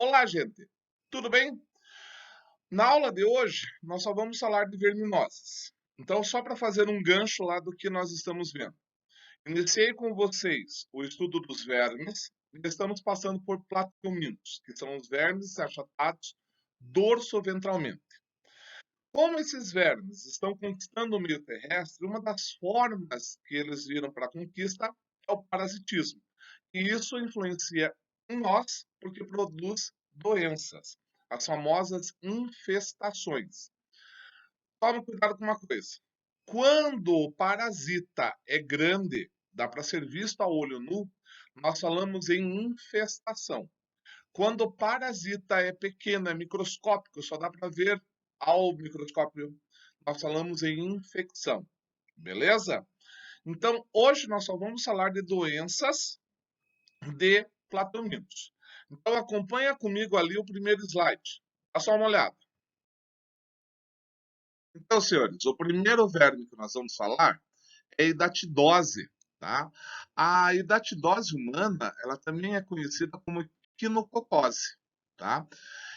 Olá, gente. Tudo bem? Na aula de hoje, nós só vamos falar de verminoses. Então, só para fazer um gancho lá do que nós estamos vendo. Iniciei com vocês o estudo dos vermes e estamos passando por plateuminos, que são os vermes achatados dorsoventralmente. Como esses vermes estão conquistando o meio terrestre, uma das formas que eles viram para a conquista é o parasitismo. E isso influencia em nós porque produz doenças, as famosas infestações. Tome cuidado com uma coisa. Quando o parasita é grande, dá para ser visto a olho nu, nós falamos em infestação. Quando o parasita é pequeno, é microscópico, só dá para ver ao microscópio, nós falamos em infecção. Beleza? Então, hoje nós só vamos falar de doenças de plateuminos. Então, acompanha comigo ali o primeiro slide. Dá só uma olhada. Então, senhores, o primeiro verme que nós vamos falar é a hidatidose, tá? A hidatidose humana, ela também é conhecida como equinococose, tá?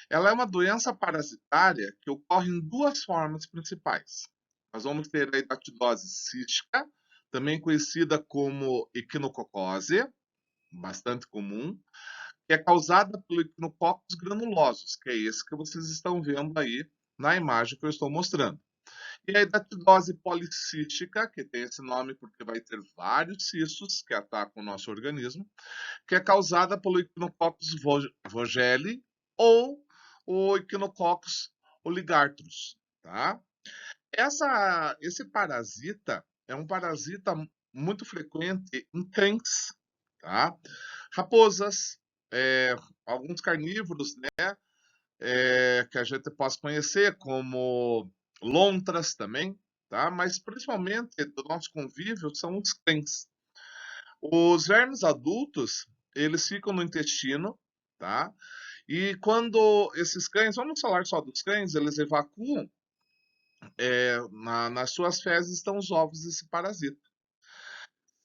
Ela é uma doença parasitária que ocorre em duas formas principais. Nós vamos ter a hidatidose cística, também conhecida como equinococose, bastante comum, que é causada pelo equinococcus granulosos, que é esse que vocês estão vendo aí na imagem que eu estou mostrando. E a hidatidose policística, que tem esse nome porque vai ter vários cistos que atacam o nosso organismo, que é causada pelo Echinococcus vogeli ou o Echinococcus oligartrus, tá? Esse parasita é um parasita muito frequente em cães, tá? Raposas, alguns carnívoros, né? Que a gente possa conhecer, como lontras também, tá? Mas principalmente do nosso convívio são os cães. Os vermes adultos, eles ficam no intestino, tá? E quando esses cães, vamos falar só dos cães, eles evacuam, nas suas fezes estão os ovos desse parasita.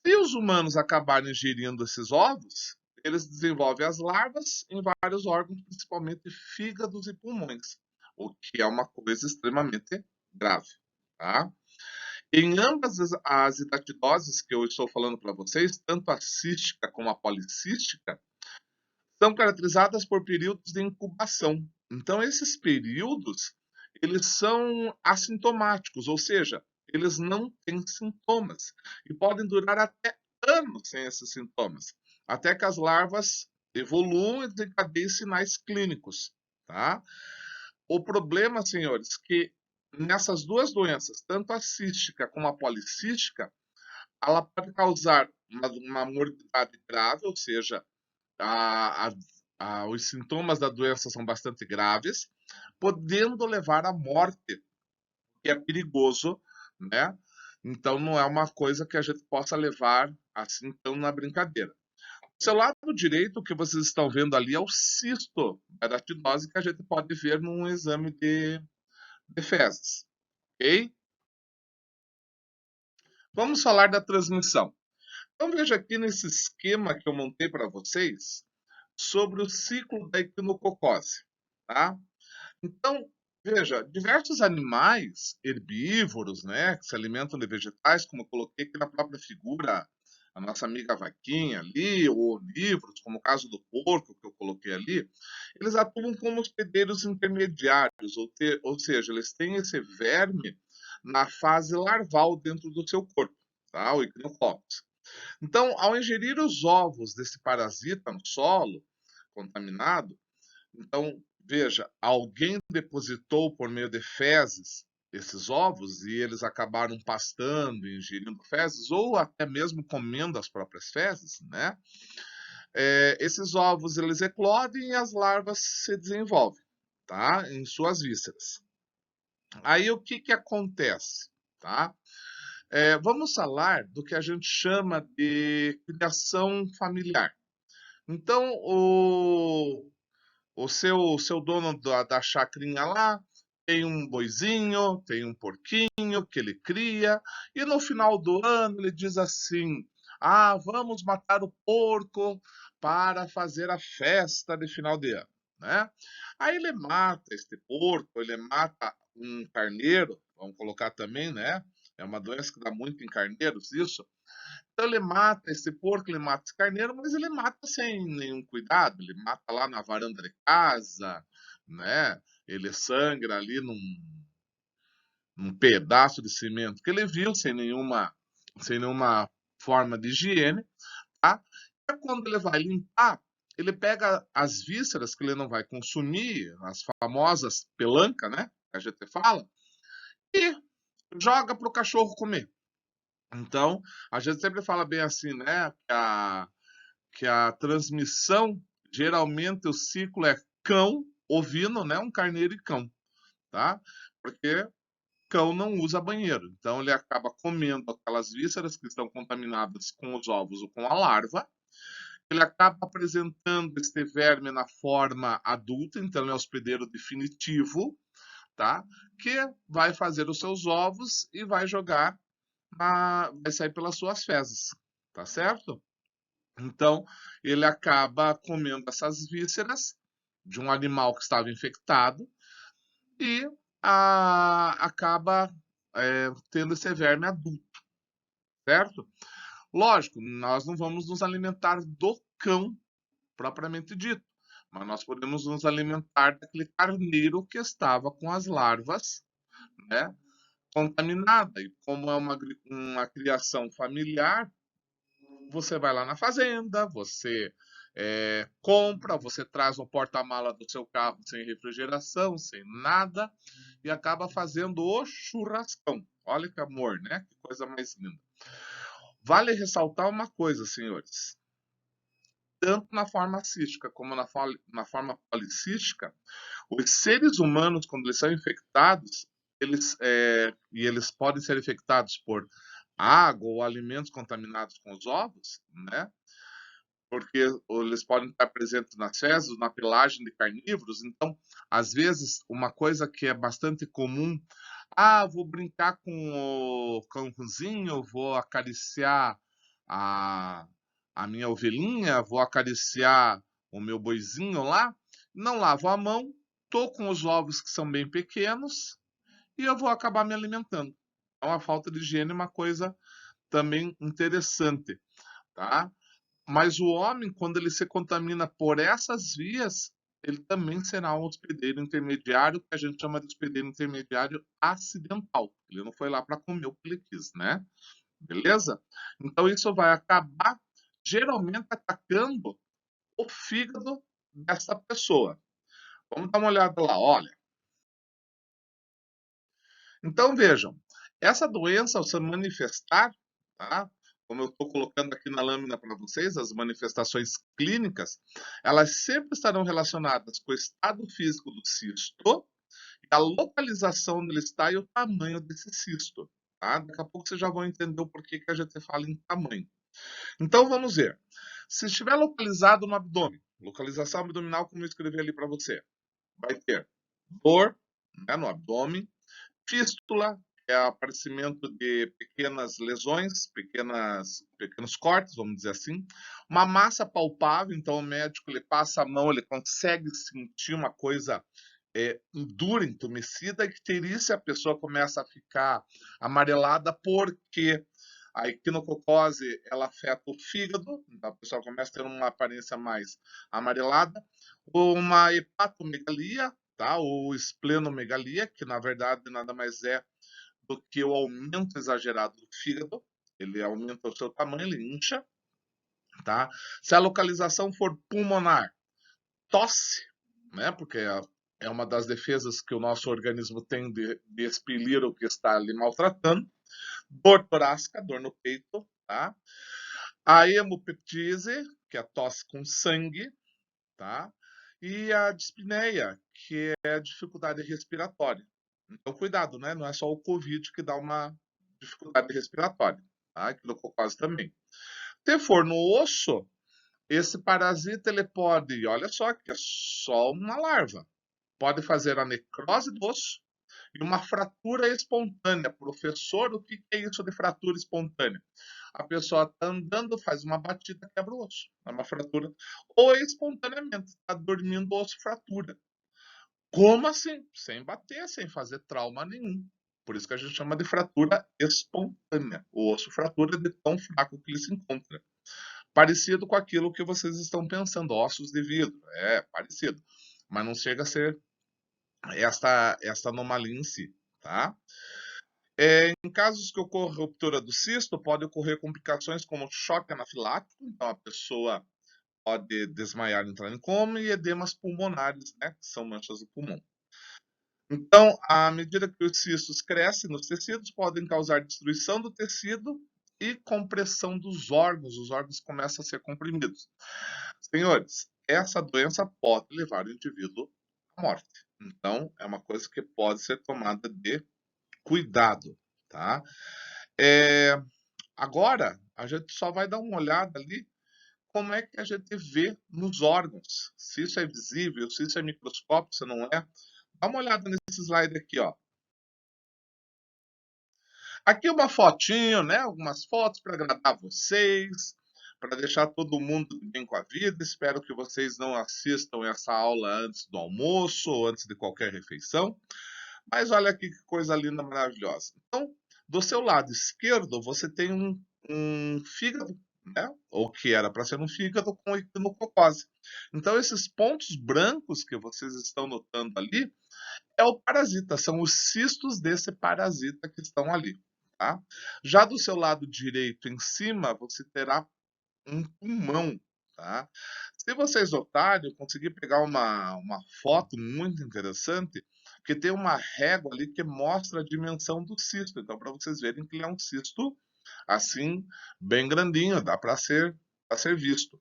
Se os humanos acabarem ingerindo esses ovos, eles desenvolvem as larvas em vários órgãos, principalmente fígados e pulmões, o que é uma coisa extremamente grave, tá? Em ambas as hidatidoses que eu estou falando para vocês, tanto a cística como a policística, são caracterizadas por períodos de incubação. Então, esses períodos, eles são assintomáticos, ou seja, eles não têm sintomas e podem durar até anos sem esses sintomas, até que as larvas evoluam e desencadeiem sinais clínicos, tá? O problema, senhores, que nessas duas doenças, tanto a cística como a policística, ela pode causar uma morbidade grave, ou seja, a, a, os sintomas da doença são bastante graves, podendo levar à morte, que é perigoso, né? Então não é uma coisa que a gente possa levar assim tão na brincadeira. Do seu lado direito, o que vocês estão vendo ali é o cisto da hidatidose que a gente pode ver num exame de fezes, ok? Vamos falar da transmissão. Então veja aqui nesse esquema que eu montei para vocês sobre o ciclo da equinococose, tá? Então, veja, diversos animais herbívoros, né, que se alimentam de vegetais, como eu coloquei aqui na própria figura, a nossa amiga vaquinha ali, ou onívoros, como o caso do porco que eu coloquei ali, eles atuam como hospedeiros intermediários, ou seja, eles têm esse verme na fase larval dentro do seu corpo, tá? O Echinococcus. Então, ao ingerir os ovos desse parasita no solo contaminado, então, veja, alguém depositou por meio de fezes esses ovos e eles acabaram pastando, ingerindo fezes, ou até mesmo comendo as próprias fezes, né? Esses ovos, eles eclodem e as larvas se desenvolvem, tá? Em suas vísceras. Aí, o que que acontece, tá? Vamos falar do que a gente chama de criação familiar. Então, o seu dono da chacrinha lá tem um boizinho, tem um porquinho que ele cria, e no final do ano ele diz assim: Ah, vamos matar o porco para fazer a festa de final de ano. né? Aí ele mata este porco, ele mata um carneiro, vamos colocar também, né? É uma doença que dá muito em carneiros, isso. Então ele mata esse porco, ele mata esse carneiro, mas ele mata sem nenhum cuidado. Ele mata lá na varanda de casa, né? Ele sangra ali num pedaço de cimento que ele viu, sem nenhuma forma de higiene, tá? E quando ele vai limpar, ele pega as vísceras que ele não vai consumir, as famosas pelanca, né? Que a gente fala, e joga para o cachorro comer. Então, a gente sempre fala bem assim, né? Que a transmissão, geralmente o ciclo é cão, ovino, né? Um carneiro e cão, tá? Porque cão não usa banheiro. Então ele acaba comendo aquelas vísceras que estão contaminadas com os ovos ou com a larva. Ele acaba apresentando este verme na forma adulta, então ele é hospedeiro definitivo, tá? Que vai fazer os seus ovos e vai jogar, vai sair pelas suas fezes, tá certo? Então ele acaba comendo essas vísceras de um animal que estava infectado e acaba tendo esse verme adulto, certo? Lógico, nós não vamos nos alimentar do cão propriamente dito, mas nós podemos nos alimentar daquele carneiro que estava com as larvas, né, contaminada. E como é uma criação familiar, você vai lá na fazenda, você compra, você traz no porta-mala do seu carro sem refrigeração, sem nada, e acaba fazendo o churrascão. Olha que amor, né? Que coisa mais linda. Vale ressaltar uma coisa, senhores. Tanto na forma cística como na forma policística, os seres humanos, quando eles são infectados, eles podem ser infectados por água ou alimentos contaminados com os ovos, né? Porque eles podem estar presentes nas fezes, na pelagem de carnívoros. Então, às vezes, uma coisa que é bastante comum, vou brincar com o cãozinho, vou acariciar a, a minha ovelhinha, vou acariciar o meu boizinho lá, não lavo a mão, tô com os ovos que são bem pequenos e eu vou acabar me alimentando. Então, a falta de higiene é uma coisa também interessante, tá? Mas o homem, quando ele se contamina por essas vias, ele também será um hospedeiro intermediário, que a gente chama de hospedeiro intermediário acidental. Ele não foi lá para comer o que ele quis, né? Beleza? Então isso vai acabar geralmente atacando o fígado dessa pessoa. Vamos dar uma olhada lá, olha. Então vejam, essa doença ao se manifestar, tá? Como eu estou colocando aqui na lâmina para vocês, as manifestações clínicas, elas sempre estarão relacionadas com o estado físico do cisto e a localização onde ele está e o tamanho desse cisto. Tá? Daqui a pouco vocês já vão entender o porquê que a gente fala em tamanho. Então vamos ver. Se estiver localizado no abdômen, localização abdominal, como eu escrevi ali para você, vai ter dor, né, no abdômen, fístula, que é o aparecimento de pequenas lesões, pequenos cortes, vamos dizer assim. Uma massa palpável, então o médico ele passa a mão, ele consegue sentir uma coisa dura, entumecida, e que teria se a pessoa começa a ficar amarelada, porque a equinococose ela afeta o fígado, então a pessoa começa a ter uma aparência mais amarelada, ou uma hepatomegalia, tá? Ou esplenomegalia, que na verdade nada mais é do que o aumento exagerado do fígado, ele aumenta o seu tamanho, ele incha, tá? Se a localização for pulmonar, tosse, né? Porque é uma das defesas que o nosso organismo tem de expelir o que está ali maltratando. Dor torácica, dor no peito, tá? A hemoptise, que é a tosse com sangue, tá? E a dispneia, que é a dificuldade respiratória. Então, cuidado, né? Não é só o Covid que dá uma dificuldade respiratória, tá? Equinococose também. Se for no osso, esse parasita ele pode, olha só, que é só uma larva, pode fazer a necrose do osso E uma fratura espontânea. Professor, o que é isso de fratura espontânea? A pessoa está andando, faz uma batida, quebra o osso. É uma fratura. Ou espontaneamente, está dormindo, o osso fratura. Como assim? Sem bater, sem fazer trauma nenhum. Por isso que a gente chama de fratura espontânea. O osso fratura de tão fraco que ele se encontra. Parecido com aquilo que vocês estão pensando, ossos de vidro. É, parecido. Mas não chega a ser esta anomalia em si, tá? Em casos que ocorra ruptura do cisto, pode ocorrer complicações como choque anafilático, então a pessoa pode desmaiar, entrar em coma, e edemas pulmonares, né, que são manchas do pulmão. Então, à medida que os cistos crescem nos tecidos, podem causar destruição do tecido e compressão dos órgãos. Os órgãos começam a ser comprimidos. Senhores, essa doença pode levar o indivíduo à morte. Então, é uma coisa que pode ser tomada de cuidado, tá? Agora, a gente só vai dar uma olhada ali como é que a gente vê nos órgãos. Se isso é visível, se isso é microscópio, se não é. Dá uma olhada nesse slide aqui, ó. Aqui uma fotinho, né? Algumas fotos para agradar vocês, para deixar todo mundo bem com a vida. Espero que vocês não assistam essa aula antes do almoço ou antes de qualquer refeição. Mas olha aqui que coisa linda, maravilhosa. Então, do seu lado esquerdo, você tem um fígado, né? Ou que era para ser um fígado com equinococose. Então, esses pontos brancos que vocês estão notando ali é o parasita, são os cistos desse parasita que estão ali, tá? Já do seu lado direito em cima, você terá um pulmão, tá? Se vocês notarem, eu consegui pegar uma foto muito interessante, que tem uma régua ali que mostra a dimensão do cisto. Então, para vocês verem que ele é um cisto, assim, bem grandinho, dá para ser visto.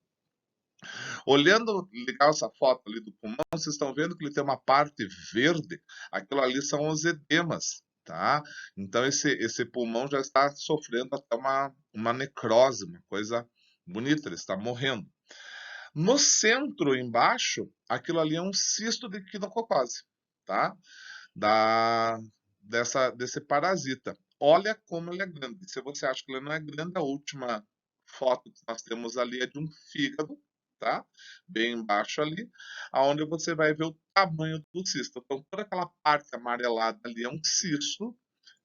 Olhando legal essa foto ali do pulmão, vocês estão vendo que ele tem uma parte verde, aquilo ali são os edemas, tá? Então esse pulmão já está sofrendo até uma necrose, uma coisa bonita, ele está morrendo. No centro, embaixo, aquilo ali é um cisto de quinococose, tá? Da, desse parasita. Olha como ele é grande. Se você acha que ele não é grande, a última foto que nós temos ali é de um fígado, tá? Bem embaixo ali, aonde você vai ver o tamanho do cisto. Então, toda aquela parte amarelada ali é um cisto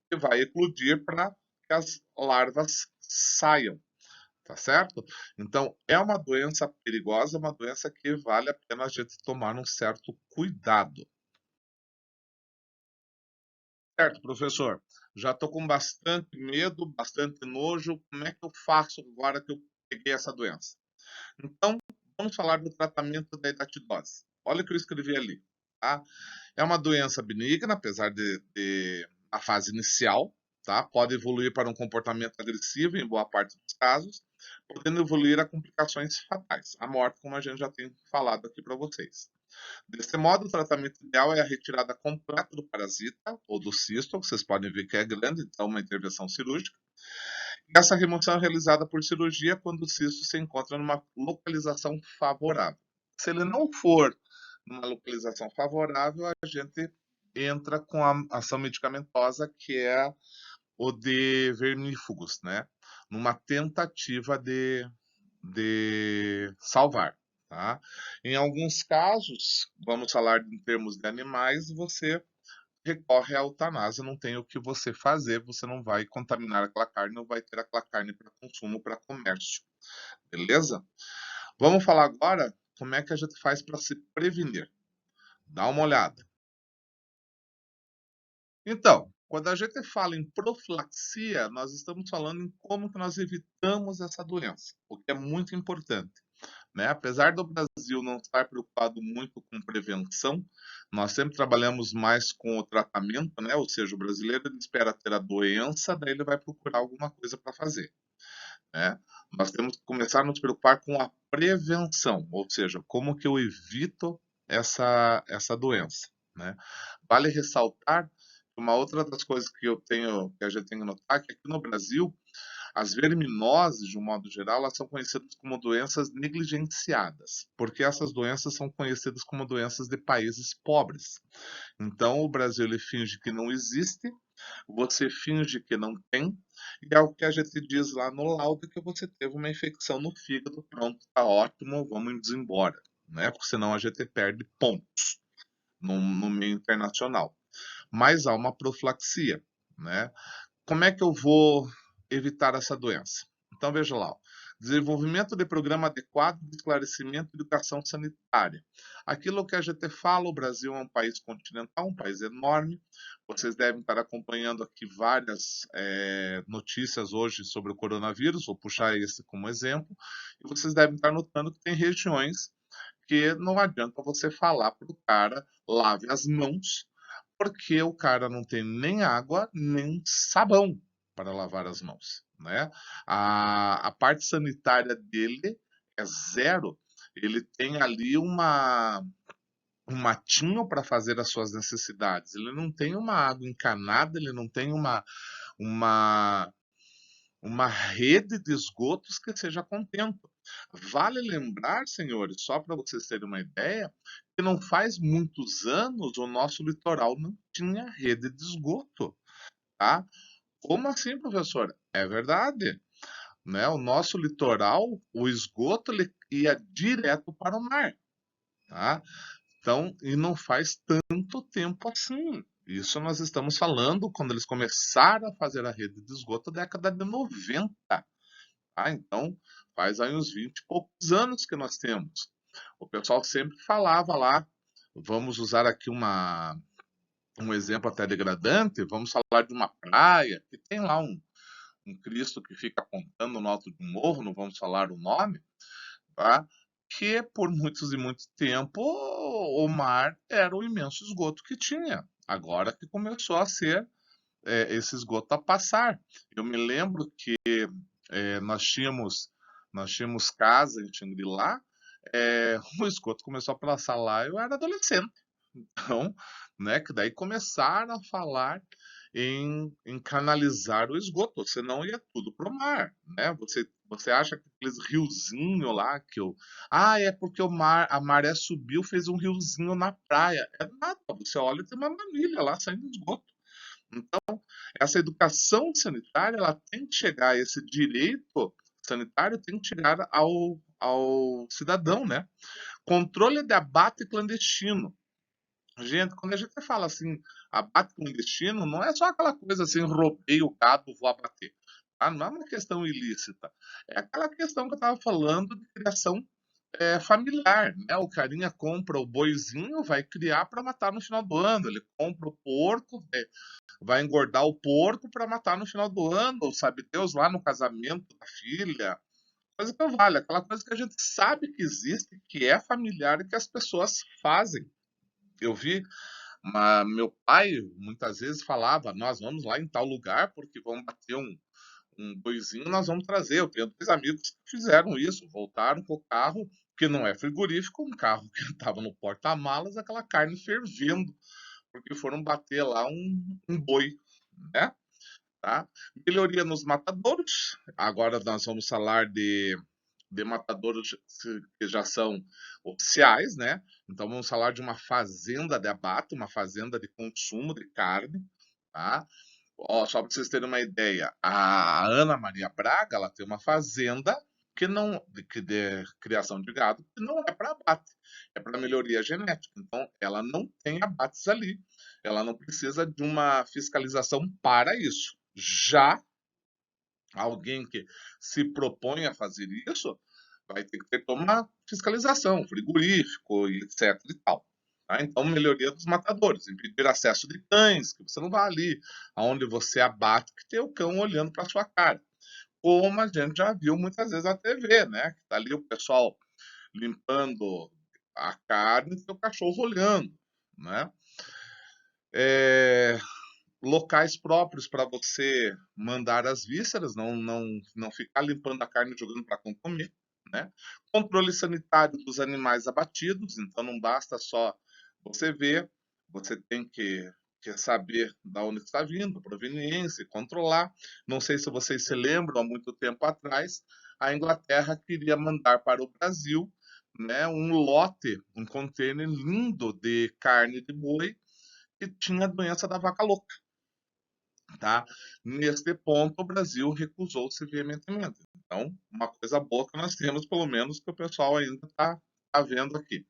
que vai eclodir para que as larvas saiam, tá certo? Então, é uma doença perigosa, uma doença que vale a pena a gente tomar um certo cuidado. Certo, professor. Já estou com bastante medo, bastante nojo. Como é que eu faço agora que eu peguei essa doença? Então, vamos falar do tratamento da hidatidose. Olha o que eu escrevi ali, tá? É uma doença benigna, apesar de a fase inicial, tá? Pode evoluir para um comportamento agressivo em boa parte dos casos, podendo evoluir a complicações fatais, a morte, como a gente já tem falado aqui para vocês. Desse modo, o tratamento ideal é a retirada completa do parasita ou do cisto, vocês podem ver que é grande, então uma intervenção cirúrgica. E essa remoção é realizada por cirurgia quando o cisto se encontra numa localização favorável. Se ele não for numa localização favorável, a gente entra com a ação medicamentosa, que é o de vermífugos, né? Numa tentativa de salvar, tá? Em alguns casos, vamos falar em termos de animais, você recorre à eutanásia, não tem o que você fazer, você não vai contaminar aquela carne, não vai ter aquela carne para consumo, para comércio, beleza? Vamos falar agora como é que a gente faz para se prevenir. Dá uma olhada. Então, quando a gente fala em profilaxia, nós estamos falando em como que nós evitamos essa doença, o que é muito importante, né? Apesar do Brasil não estar preocupado muito com prevenção, nós sempre trabalhamos mais com o tratamento, né? Ou seja, o brasileiro ele espera ter a doença, daí ele vai procurar alguma coisa para fazer, né? Nós temos que começar a nos preocupar com a prevenção, ou seja, como que eu evito essa doença, né? Vale ressaltar que uma outra das coisas que a gente tem que notar é que aqui no Brasil As verminoses, de um modo geral, elas são conhecidas como doenças negligenciadas, porque essas doenças são conhecidas como doenças de países pobres. Então, o Brasil ele finge que não existe, você finge que não tem, e é o que a gente diz lá no laudo que você teve uma infecção no fígado, pronto, tá ótimo, vamos embora, né? Porque senão a gente perde pontos no meio internacional. Mas há uma profilaxia, né? Como é que eu vou evitar essa doença? Então, veja lá. Desenvolvimento de programa adequado de esclarecimento e educação sanitária. Aquilo que a gente fala, o Brasil é um país continental, um país enorme. Vocês devem estar acompanhando aqui várias notícias hoje sobre o coronavírus, vou puxar esse como exemplo. E vocês devem estar notando que tem regiões que não adianta você falar para o cara lave as mãos, porque o cara não tem nem água, nem sabão para lavar as mãos, né? A parte sanitária dele é zero. Ele tem ali um matinho para fazer as suas necessidades. Ele não tem uma água encanada, ele não tem uma, uma rede de esgotos que seja contento. Vale lembrar, senhores, só para vocês terem uma ideia, que não faz muitos anos o nosso litoral não tinha rede de esgoto, tá? Como assim, professor? É verdade, né? O nosso litoral, o esgoto ele ia direto para o mar, tá? Então, e não faz tanto tempo assim. Isso nós estamos falando quando eles começaram a fazer a rede de esgoto na década de 90. Então, faz aí uns 20 e poucos anos que nós temos. O pessoal sempre falava lá, vamos usar aqui um exemplo até degradante, vamos falar de uma praia, que tem lá um Cristo que fica apontando no alto de um morro, não vamos falar o nome, tá? Que por muitos e muito tempo o mar era o imenso esgoto que tinha. Agora que começou a ser esse esgoto a passar. Eu me lembro que nós tínhamos casa em Xangri-Lá, o esgoto começou a passar lá, eu era adolescente. Então, né, que daí começaram a falar em canalizar o esgoto, senão ia tudo pro mar, né? Você acha que aqueles riozinho lá é porque a maré subiu, fez um riozinho na praia. É nada, você olha e tem uma manilha lá saindo do esgoto. Então, essa educação sanitária, ela tem que chegar, esse direito sanitário tem que chegar ao cidadão, né? Controle de abate clandestino. Gente, quando a gente fala assim, abate clandestino, não é só aquela coisa assim, roubei o gado, vou abater. Tá? Não é uma questão ilícita. É aquela questão que eu estava falando de criação familiar, né? O carinha compra o boizinho, vai criar para matar no final do ano. Ele compra o porco, vai engordar o porco para matar no final do ano, sabe Deus, lá no casamento da filha. Coisa que não vale, aquela coisa que a gente sabe que existe, que é familiar e que as pessoas fazem. Eu vi meu pai muitas vezes falava: nós vamos lá em tal lugar porque vamos bater um boizinho, nós vamos trazer. Eu tenho dois amigos que fizeram isso, voltaram com o carro, que não é frigorífico, um carro que estava no porta-malas, aquela carne fervendo, porque foram bater lá um boi, né? Tá? Melhoria nos matadouros. Agora nós vamos falar de matadouros que já são oficiais, né? Então vamos falar de uma fazenda de abate, uma fazenda de consumo de carne, tá? Ó, só para vocês terem uma ideia, a Ana Maria Braga, ela tem uma fazenda que não de criação de gado que não é para abate, é para melhoria genética. Então ela não tem abates ali, ela não precisa de uma fiscalização para isso. Já alguém que se propõe a fazer isso vai ter que ter uma fiscalização, frigorífico e etc e tal. Tá? Então, melhoria dos matadores, impedir acesso de cães, que você não vai ali aonde você abate, que tem o cão olhando para sua cara. Como a gente já viu muitas vezes na TV, né? Que tá ali o pessoal limpando a carne e o cachorro olhando, né? É, locais próprios para você mandar as vísceras, não ficar limpando a carne e jogando para comer, né? Controle sanitário dos animais abatidos, então não basta só você ver, você tem que quer saber da onde está vindo, a proveniência, controlar. Não sei se vocês se lembram, há muito tempo atrás, a Inglaterra queria mandar para o Brasil, né, um lote, um container lindo de carne de boi que tinha a doença da vaca louca, tá? Neste ponto, o Brasil recusou-se veementemente. Então, uma coisa boa que nós temos, pelo menos, que o pessoal ainda está vendo aqui.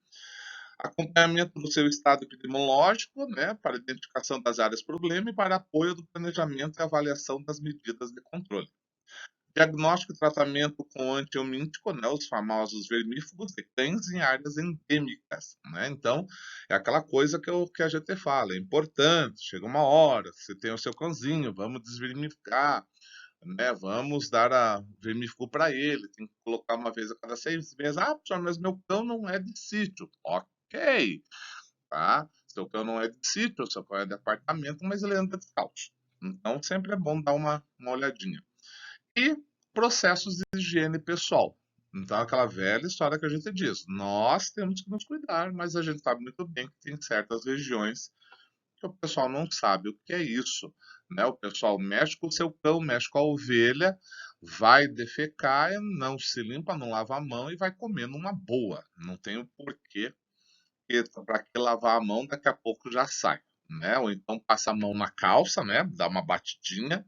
Acompanhamento do seu estado epidemiológico, né, para identificação das áreas problema e para apoio do planejamento e avaliação das medidas de controle. Diagnóstico e tratamento com antihelmíntico, né, os famosos vermífugos de cães em áreas endêmicas, né? Então, é aquela coisa que a gente fala, é importante, chega uma hora, você tem o seu cãozinho, vamos desvermificar, né? Vamos dar a vermífugo para ele, tem que colocar uma vez a cada 6 meses. Ah, professor, mas meu cão não é de sítio. Ok, tá? Seu cão não é de sítio, seu cão é de apartamento, mas ele anda descalço. Então, sempre é bom dar uma olhadinha. E processos de higiene pessoal. Então, aquela velha história que a gente diz, nós temos que nos cuidar, mas a gente sabe muito bem que tem certas regiões que o pessoal não sabe o que é isso, né? O pessoal mexe com o seu cão, mexe com a ovelha, vai defecar, não se limpa, não lava a mão e vai comer numa boa. Não tem o porquê, para que lavar a mão, daqui a pouco já sai, né? Ou então passa a mão na calça, né? Dá uma batidinha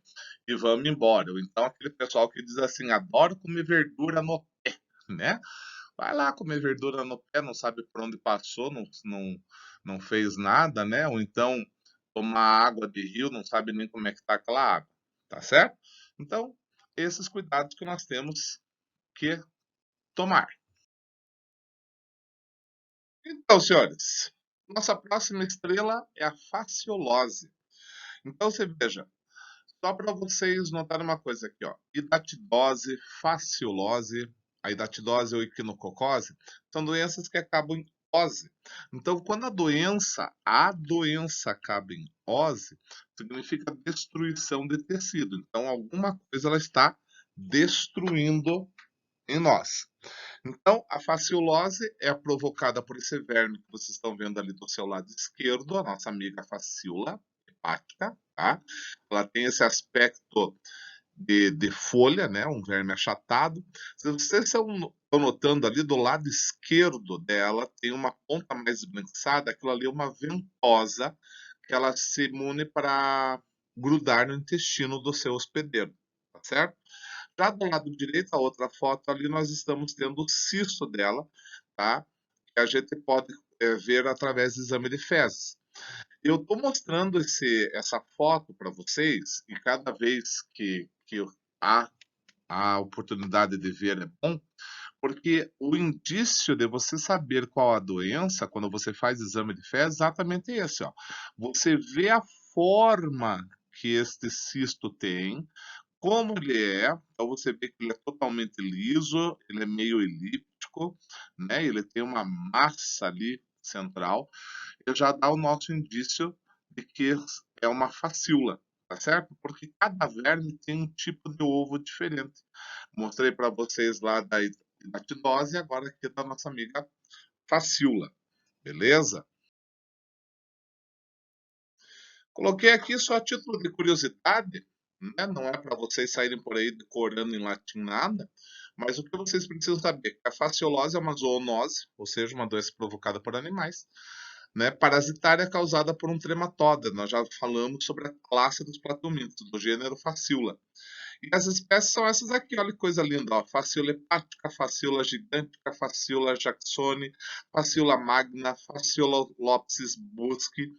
e vamos embora. Ou então aquele pessoal que diz assim, adoro comer verdura no pé, né? Vai lá comer verdura no pé, não sabe por onde passou, não fez nada, né? Ou então tomar água de rio, não sabe nem como é que tá aquela água, tá certo? Então, esses cuidados que nós temos que tomar. Então, senhores, nossa próxima estrela é a faciolose. Então, você veja, só para vocês notarem uma coisa aqui, ó. Hidatidose, faciolose, a hidatidose ou equinococose são doenças que acabam em ose. Então, quando a doença acaba em ose, significa destruição de tecido. Então, alguma coisa ela está destruindo em nós. Então, a faciolose é provocada por esse verme que vocês estão vendo ali do seu lado esquerdo, a nossa amiga faciola hepática, tá? Ela tem esse aspecto de folha, né? Um verme achatado. Se vocês estão notando ali do lado esquerdo dela, tem uma ponta mais esbranquiçada, aquilo ali é uma ventosa que ela se imune para grudar no intestino do seu hospedeiro, tá certo? Já do lado direito, a outra foto ali, nós estamos tendo o cisto dela, tá? Que a gente pode ver através do exame de fezes. Eu estou mostrando essa foto para vocês, e cada vez que há a oportunidade de ver é bom, porque o indício de você saber qual a doença, quando você faz exame de fezes, é exatamente esse, ó. Você vê a forma que este cisto tem, como ele é, então você vê que ele é totalmente liso, ele é meio elíptico, né? Ele tem uma massa ali central, e já dá o nosso indício de que é uma facíola, tá certo? Porque cada verme tem um tipo de ovo diferente. Mostrei para vocês lá da hidatidose e agora aqui da nossa amiga facíola, beleza? Coloquei aqui só a título de curiosidade, né? Não é para vocês saírem por aí decorando em latim nada, mas o que vocês precisam saber é que a fasciolose é uma zoonose, ou seja, uma doença provocada por animais, né? Parasitária causada por um trematóide. Nós já falamos sobre a classe dos platelmintos, do gênero Faciola. E as espécies são essas aqui, olha que coisa linda, ó. Faciola hepática, Faciola gigântica, Faciola jacksoni, Faciola magna, Faciola lopsis busci,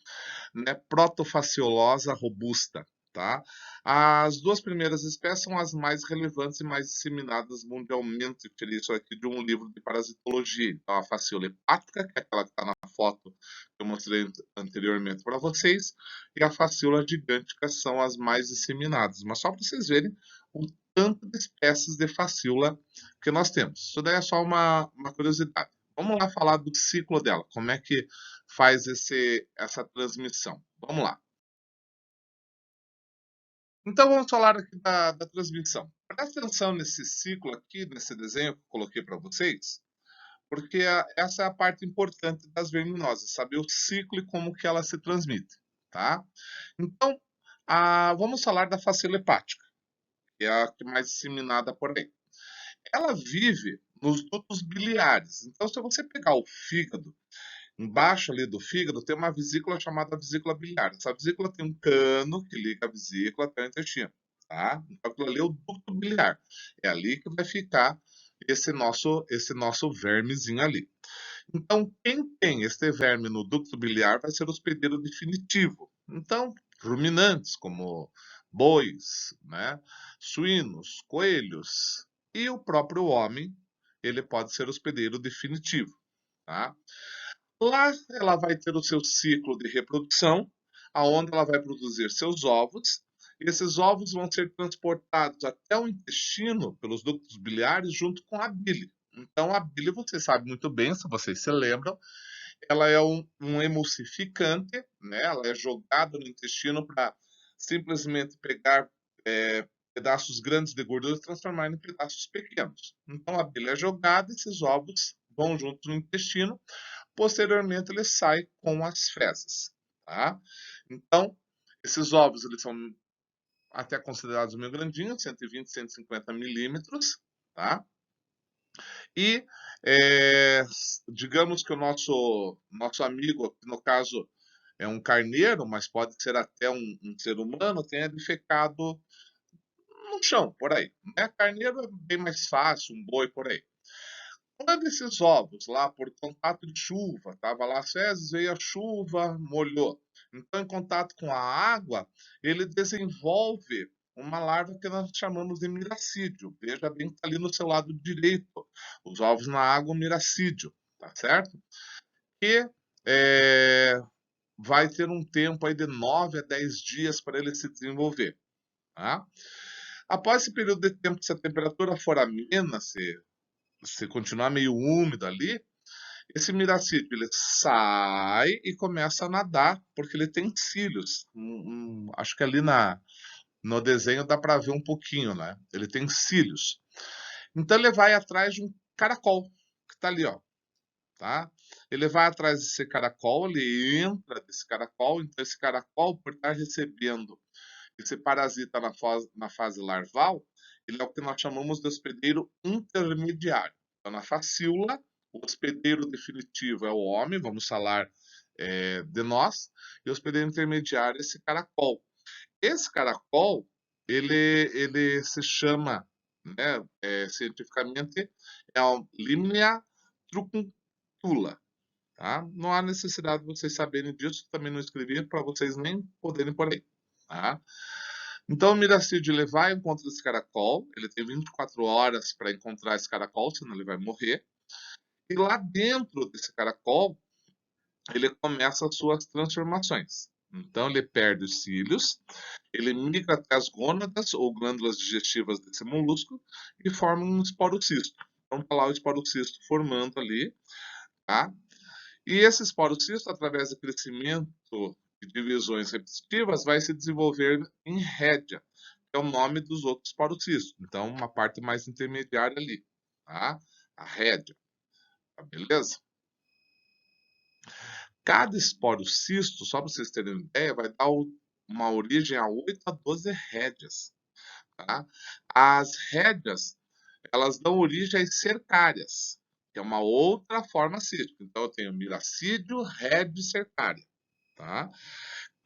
né, protofaciolosa robusta, tá? As duas primeiras espécies são as mais relevantes e mais disseminadas mundialmente. Eu tirei isso aqui de um livro de parasitologia. Então, a faciola hepática, que é aquela que está na foto que eu mostrei anteriormente para vocês, e a faciola gigântica são as mais disseminadas. Mas só para vocês verem o tanto de espécies de faciola que nós temos. Isso daí é só uma curiosidade. Vamos lá falar do ciclo dela. Como é que faz essa transmissão? Vamos lá. Então vamos falar aqui da transmissão. Presta atenção nesse ciclo aqui, nesse desenho que eu coloquei para vocês, porque essa é a parte importante das verminoses, saber o ciclo e como que ela se transmite, tá? Então, vamos falar da facila hepática, que é a que mais disseminada por aí. Ela vive nos dutos biliares. Então, se você pegar o fígado, embaixo ali do fígado tem uma vesícula chamada vesícula biliar. Essa vesícula tem um cano que liga a vesícula até o intestino, tá? Então aquilo ali é o ducto biliar. É ali que vai ficar esse nosso vermezinho ali. Então, quem tem este verme no ducto biliar vai ser o hospedeiro definitivo. Então, ruminantes como bois, né, suínos, coelhos e o próprio homem, ele pode ser hospedeiro definitivo, tá? Lá ela vai ter o seu ciclo de reprodução, aonde ela vai produzir seus ovos. Esses ovos vão ser transportados até o intestino pelos ductos biliares junto com a bile. Então a bile, você sabe muito bem, se vocês se lembram, ela é um emulsificante, né? Ela é jogada no intestino para simplesmente pegar pedaços grandes de gordura e transformar em pedaços pequenos. Então a bile é jogada, esses ovos vão juntos no intestino. Posteriormente, ele sai com as fezes, tá? Então, esses ovos, eles são até considerados meio grandinhos, 120, 150 milímetros, tá? E, digamos que o nosso amigo, que no caso é um carneiro, mas pode ser até um ser humano, tenha defecado no chão, por aí, né? Carneiro é bem mais fácil, um boi por aí. Quando esses ovos, lá por contato de chuva, tava lá as fezes, veio a chuva, molhou. Então, em contato com a água, ele desenvolve uma larva que nós chamamos de miracídio. Veja bem que está ali no seu lado direito. Os ovos na água, o miracídio, tá certo? E vai ter um tempo aí de 9 a 10 dias para ele se desenvolver, tá? Após esse período de tempo, se a temperatura for amena, se continuar meio úmido ali, esse miracídio ele sai e começa a nadar, porque ele tem cílios. Acho que ali no desenho dá para ver um pouquinho, né? Ele tem cílios. Então ele vai atrás de um caracol, que está ali, ó. Tá? Ele vai atrás desse caracol, ele entra desse caracol, então esse caracol, por estar recebendo esse parasita na fase larval, ele é o que nós chamamos de hospedeiro intermediário. Então, na facíula, o hospedeiro definitivo é o homem, vamos falar de nós, e o hospedeiro intermediário é esse caracol. Esse caracol, ele se chama, né, cientificamente, é o Limnia trucuntula. Tá? Não há necessidade de vocês saberem disso, também não escrevi para vocês nem poderem por aí. Tá? Então o Miracid ele vai ao encontro desse caracol, ele tem 24 horas para encontrar esse caracol, senão ele vai morrer. E lá dentro desse caracol, ele começa as suas transformações. Então ele perde os cílios, ele migra até as gônadas ou glândulas digestivas desse molusco e forma um esporocisto. Então está lá o esporocisto formando ali, tá? E esse esporocisto, através do crescimento de divisões repetitivas, vai se desenvolver em rédea, que é o nome dos outros parocistos. Então, uma parte mais intermediária ali, tá? A rédea, tá beleza? Cada esporocisto, só para vocês terem uma ideia, vai dar uma origem a 8 a 12 rédeas, tá? As rédeas, elas dão origem às cercárias, que é uma outra forma cística. Então, eu tenho miracídio, rédia e cercária, tá?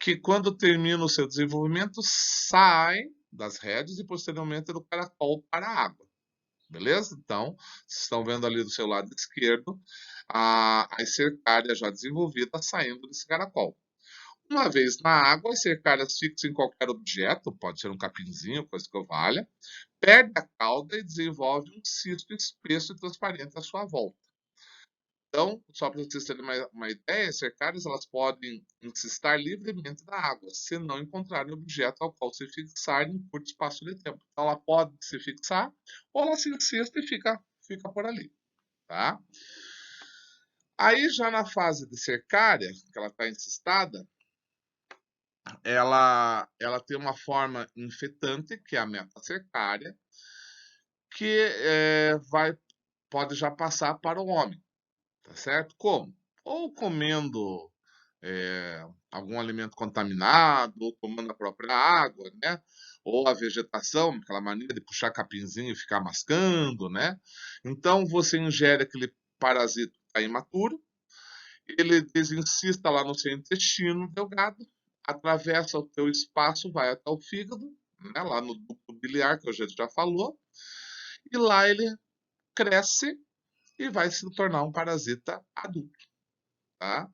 Que quando termina o seu desenvolvimento, sai das rédeas e posteriormente do caracol para a água. Beleza? Então, vocês estão vendo ali do seu lado esquerdo as cercárias já desenvolvidas saindo desse caracol. Uma vez na água, as cercárias fixam em qualquer objeto, pode ser um capinzinho, coisa que eu valha, perde a cauda e desenvolve um cisto espesso e transparente à sua volta. Então, só para vocês terem uma ideia, as cercárias elas podem encestar livremente na água, se não encontrarem objeto ao qual se fixar em curto espaço de tempo. Então, ela pode se fixar ou ela se encesta e fica por ali, tá? Aí, já na fase de cercária, que ela está encestada, ela tem uma forma infetante, que é a metacercária, que pode já passar para o homem, tá certo? Como? Ou comendo algum alimento contaminado, ou tomando a própria água, né? Ou a vegetação, aquela mania de puxar capinzinho e ficar mascando, né? Então você ingere aquele parasita que está imaturo, ele desincista lá no seu intestino delgado, atravessa o teu espaço, vai até o fígado, né? Lá no ducto biliar, que a gente já falou, e lá ele cresce e vai se tornar um parasita adulto, tá?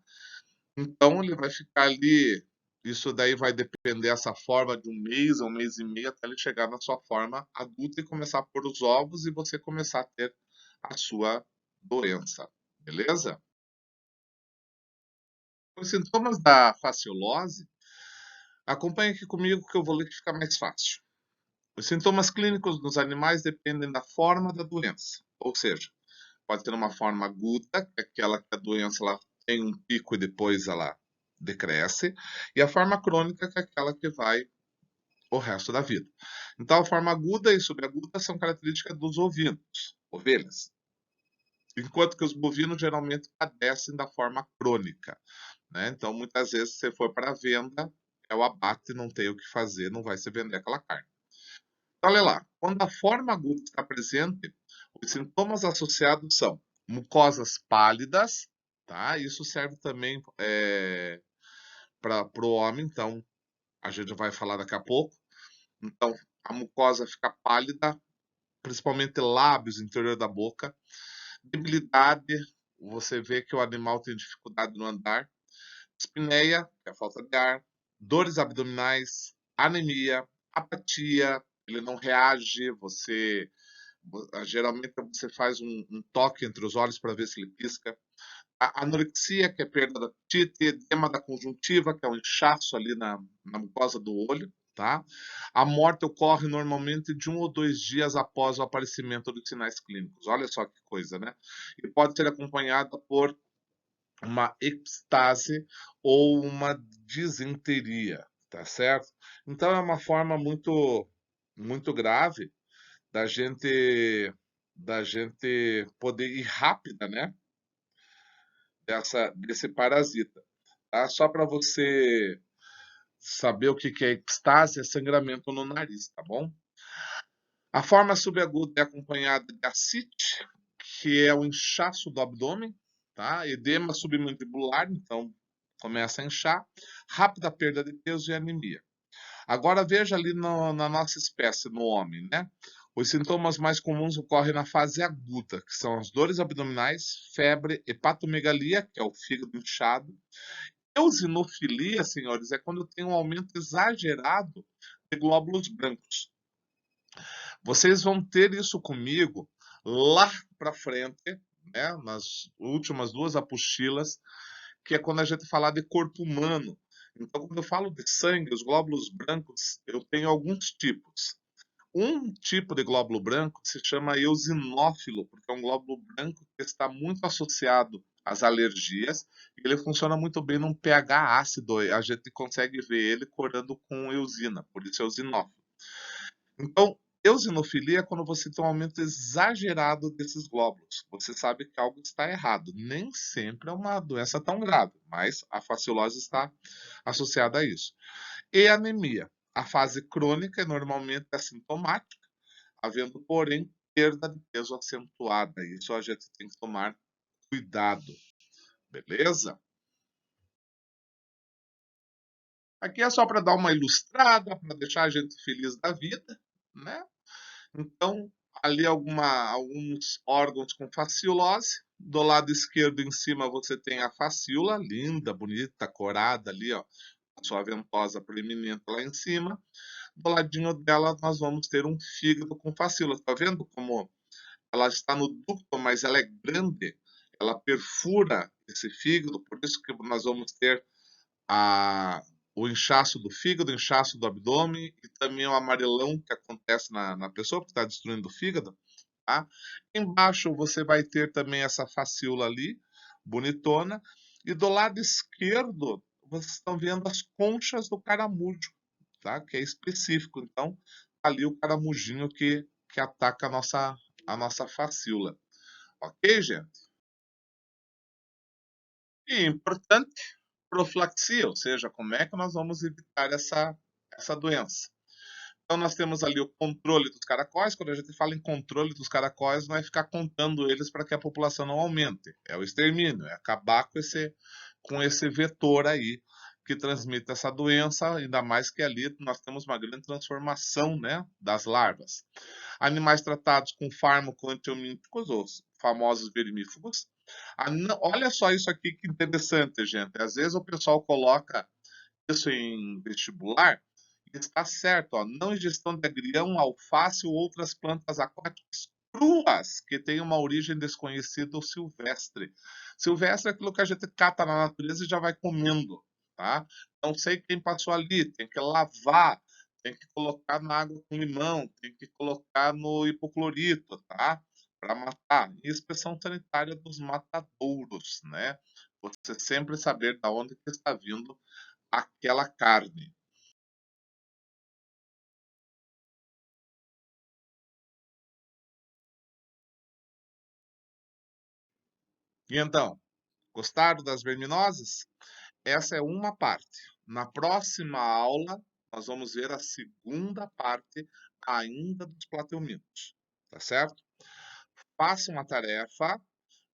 Então ele vai ficar ali, isso daí vai depender dessa forma de um mês e meio, até ele chegar na sua forma adulta e começar a pôr os ovos e você começar a ter a sua doença, beleza? Os sintomas da fasciolose, acompanhe aqui comigo que eu vou ler que fica mais fácil. Os sintomas clínicos nos animais dependem da forma da doença, ou seja, pode ter uma forma aguda, que é aquela que a doença ela tem um pico e depois ela decresce, e a forma crônica, que é aquela que vai o resto da vida. Então, a forma aguda e subaguda são características dos ovinos, ovelhas, enquanto que os bovinos geralmente padecem da forma crônica, né? Então, muitas vezes, se você for para venda, é o abate, não tem o que fazer, não vai se vender aquela carne. Então, olha lá, quando a forma aguda está presente, os sintomas associados são mucosas pálidas, tá? Isso serve também para o homem, então a gente vai falar daqui a pouco. Então, a mucosa fica pálida, principalmente lábios, interior da boca. Debilidade, você vê que o animal tem dificuldade no andar. Dispneia, que é a falta de ar. Dores abdominais, anemia, apatia, ele não reage, geralmente você faz um toque entre os olhos para ver se ele pisca. A anorexia, que é perda do apetite, edema da conjuntiva, que é um inchaço ali na mucosa do olho, tá? A morte ocorre normalmente de 1 ou 2 dias após o aparecimento dos sinais clínicos. Olha só que coisa, né? E pode ser acompanhada por uma ectase ou uma disenteria, tá certo? Então é uma forma muito grave da gente poder ir rápida, né? Desse parasita, tá? Só para você saber o que é ectase, é sangramento no nariz, tá bom? A forma subaguda é acompanhada de ascite, que é o inchaço do abdômen, tá? Edema submandibular, então começa a inchar, rápida perda de peso e anemia. Agora veja ali na nossa espécie, no homem, né? Os sintomas mais comuns ocorrem na fase aguda, que são as dores abdominais, febre, hepatomegalia, que é o fígado inchado. Eosinofilia, senhores, é quando tem um aumento exagerado de glóbulos brancos. Vocês vão ter isso comigo lá para frente, né, nas últimas 2 apostilas, que é quando a gente falar de corpo humano. Então, quando eu falo de sangue, os glóbulos brancos, eu tenho alguns tipos. Um tipo de glóbulo branco se chama eosinófilo, porque é um glóbulo branco que está muito associado às alergias e ele funciona muito bem num pH ácido. A gente consegue ver ele corando com eosina, por isso é eosinófilo. Então, eosinofilia é quando você tem um aumento exagerado desses glóbulos. Você sabe que algo está errado. Nem sempre é uma doença tão grave, mas a fasciolose está associada a isso. E anemia. A fase crônica é normalmente assintomática, havendo, porém, perda de peso acentuada. Isso a gente tem que tomar cuidado, beleza? Aqui é só para dar uma ilustrada, para deixar a gente feliz da vida, né? Então, ali alguns órgãos com fasciolose. Do lado esquerdo em cima você tem a fascíola, linda, bonita, corada ali, ó, a sua ventosa proeminente lá em cima. Do ladinho dela nós vamos ter um fígado com fascíola. Tá vendo como ela está no ducto, mas ela é grande, ela perfura esse fígado, por isso que nós vamos ter a, o inchaço do fígado, o inchaço do abdômen e também o amarelão que acontece na pessoa, que está destruindo o fígado. Tá? Embaixo você vai ter também essa facíola ali, bonitona, e do lado esquerdo vocês estão vendo as conchas do caramujo, tá? Que é específico. Então, ali o caramujinho que ataca a nossa facíola. Ok, gente? E importante, profilaxia, ou seja, como é que nós vamos evitar essa doença. Então nós temos ali o controle dos caracóis. Quando a gente fala em controle dos caracóis, não é ficar contando eles para que a população não aumente. É o extermínio, é acabar com esse vetor aí que transmite essa doença, ainda mais que ali nós temos uma grande transformação, né, das larvas. Animais tratados com fármaco antiomíticos, os famosos vermífugos. Olha só isso aqui que interessante, gente. Às vezes o pessoal coloca isso em vestibular e está certo, ó, não ingestão de agrião, alface ou outras plantas aquáticas cruas que têm uma origem desconhecida ou silvestre. Silvestre é aquilo que a gente cata na natureza e já vai comendo, tá? Não sei quem passou ali, tem que lavar, tem que colocar na água com limão, tem que colocar no hipoclorito, tá? Para matar. Inspeção sanitária dos matadouros, né? Você sempre saber de onde que está vindo aquela carne. E então, gostaram das verminoses? Essa é uma parte. Na próxima aula, nós vamos ver a segunda parte ainda dos plateumintos, tá certo? Faça uma tarefa,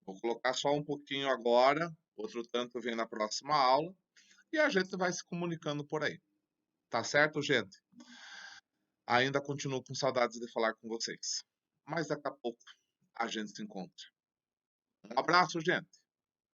vou colocar só um pouquinho agora, outro tanto vem na próxima aula, e a gente vai se comunicando por aí. Tá certo, gente? Ainda continuo com saudades de falar com vocês. Mas daqui a pouco a gente se encontra. Um abraço, gente.